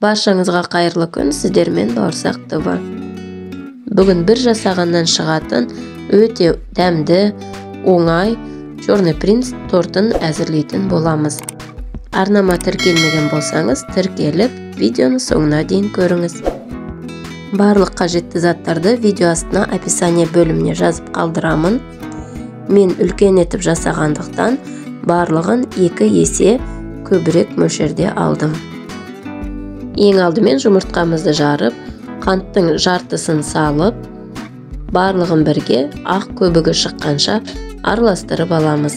Баршаңызға қайырлы күн, сіздермен Бауырсақ ТВ. Бүгін бір жасағаннан шығатын өте дәмді, оңай Черный принц тортын әзірлейтін боламыз. Арнама тіркелмеген болсаңыз, тіркеліп, видеоны соңына дейін көріңіз. Барлық қажетті заттарды видео астына описание бөліміне жазып қалдырамын. Мен үлкен етіп жасағандықтан барлығын 2 есе көбірек мөлшерде алдым. Ең алдымен жұмыртқамызды жарып, қанттың жартысын салып, барлығын бірге ақ көбігі шыққанша араластырып аламыз.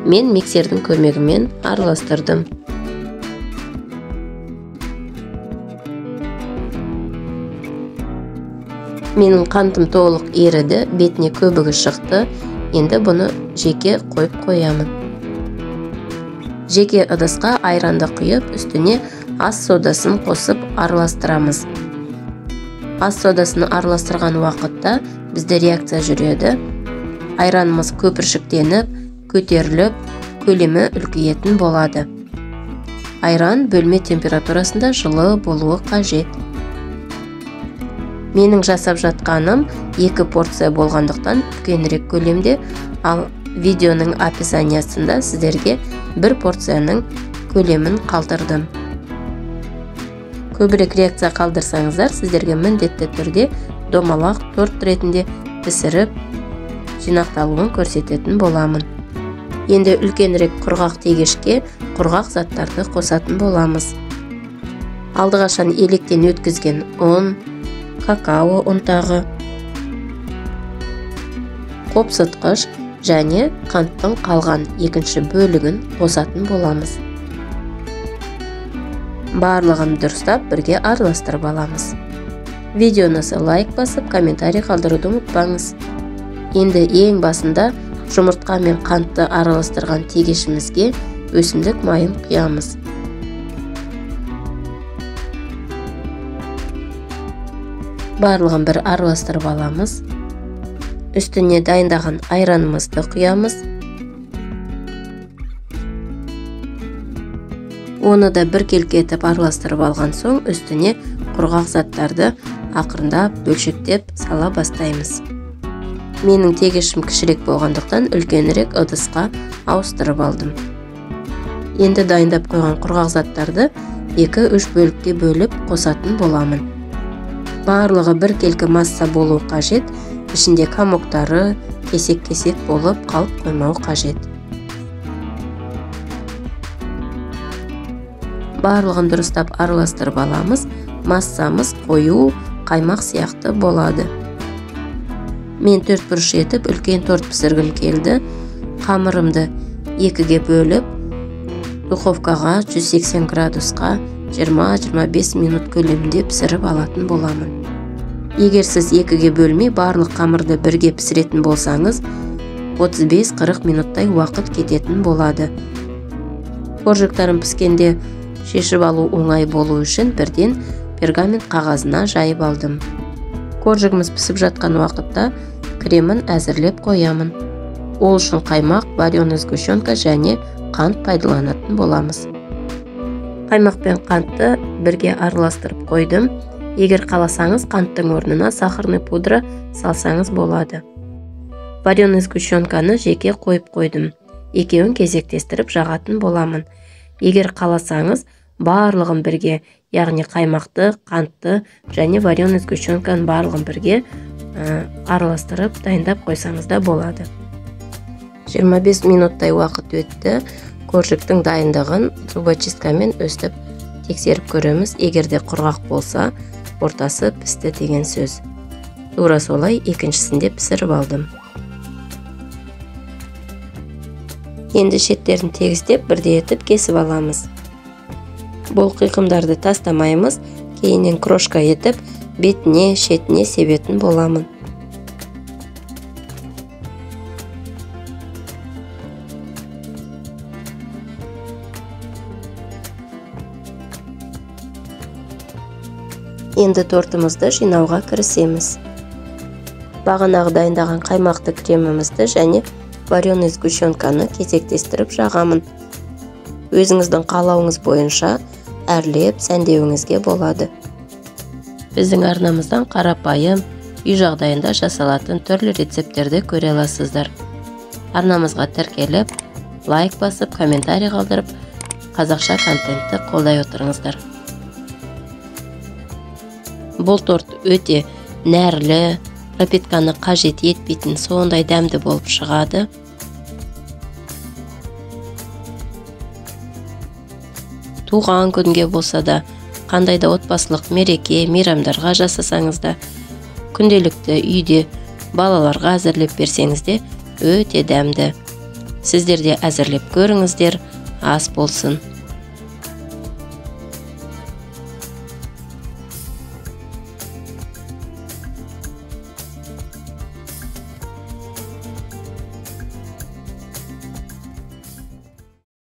Мен миксердің көмегімен араластырдым. Менің қантым толық еріді, бетіне көбігі шықты. Енді бұны жеке қойып қоямын. Жеке ыдысқа айранды құйып, үстіне ас содасын қосып араластырамыз. Ас содасын араластырған уақытта бізде реакция жүреді. Айранымыз көпіршіктеніп, көтеріліп, көлемі үлкейетін болады. Айран бөлме температурасында жылы болуы қажет. Менің жасап жатқаным 2 порция болғандықтан үлкенірек көлемде, ал видеоның описаниясында сіздерге 1 порцияның көлемін қалдырдым. Көбірек реакция қалдырсаңыздар, сіздерге міндетті түрде домалақ торт ретінде пісіріп, жинақталуын көрсететін боламын. Енді үлкенірек құрғақ тегешке құрғақ заттарды қосатын боламыз. Алдығашан електен өткізген ұн, какао ұнтағы, қопсытқыш және қанттың қалған екінші бөлігін қосатын боламыз. Барлығын дұрыстап бірге араластырып аламыз. Видеоңызға лайк басып, комментарий қалдыруды ұмытпаңыз. Енді ең басында жұмыртқа мен қантты араластырған тегешімізге өсімдік майын құямыз. Барлығын бір араластырып аламыз. Үстіне дайындаған айранымызды құямыз. Оны да бір келкетіп араластырып алған соң, үстіне құрғақ заттарды ақырындап бөлшектеп сала бастаймыз. Менің тегешім кішірек болғандықтан үлкенірек ыдысқа ауыстырып алдым. Енді дайындап қойған құрғақ заттарды 2-3 бөлікке бөліп қосатын боламын. Барлығы бір келкі масса болуы қажет, ішінде комоктары кесек-кесек болып қалып қоймау қажет. Барлығын дұрыстап араластырып аламыз. Массамыз қою, қаймақ сияқты болады. Мен 4 бұрыш етіп үлкен торт пісіргім келді. Қамырымды 2-ге бөліп, духовкаға 180 градусқа 20-25 минут көлемінде пісіріп алатын боламын. Егер сіз 2-ге бөлмей барлық қамырды бірге пісіретін болсаңыз, 35-40 минуттай уақыт кететін болады. Коржықтарым піскенде шешіп алу оңай болу үшін бірден пергамент қағазына жайып алдым. Коржығымыз пісіп жатқан уақытта кремін әзірлеп қоямын. Ол үшін қаймақ, вареный сгущенка және қант пайдаланатын боламыз. Қаймақ пен қантты бірге араластырып қойдым. Егер қаласаңыз, қанттың орнына сахарный пудра салсаңыз болады. Вареный сгущенканы жеке қойып қойдым. Екеуін кезектестіріп жағатын боламын. Егер қаласаңыз, барлығын бірге, яғни қаймақты, қантты және вареный сгущенканы барлығын бірге араластырып дайындап қойсаңыз да болады. 25 минуттай уақыт өтті. Коржықтың дайындығын зубочисткамен өстіп тексеріп көреміз. Егерде құрғақ болса, ортасы пісті деген сөз. Тура солай екіншісінде пісіріп алдым. Енді шеттерін тегістеп, бірде етіп кесіп аламыз. Бұл қиқымдарды тастамаймыз, кейінен крошка етіп, бетіне, шетіне себетін боламын. Енді тортымызды жинауға кірісеміз. Бағанағы дайындаған қаймақты кремімізді және вареный сгущенканы кезектестіріп жағамын. Өзіңіздің қалауыңыз бойынша әрлеп сәндеуіңізге болады. Біздің арнамыздан қарапайым, үй жағдайында жасалатын түрлі рецепттерді көре аласыздар. Арнамызға тіркеліп, лайк басып, комментарий қалдырып, қазақша контентті қолдай отырыңыздар. Бұл торт өте нәрлі, пропитканы қажет етпейтін сондай дәмді болып шығады. Туған күнге болса да, қандай да отбасылық мереке, мейрамдарға жасасаңыз да, күнделікті үйде балаларға әзірлеп берсеңіз де өте дәмді. Сіздер де әзірлеп көріңіздер, ас болсын.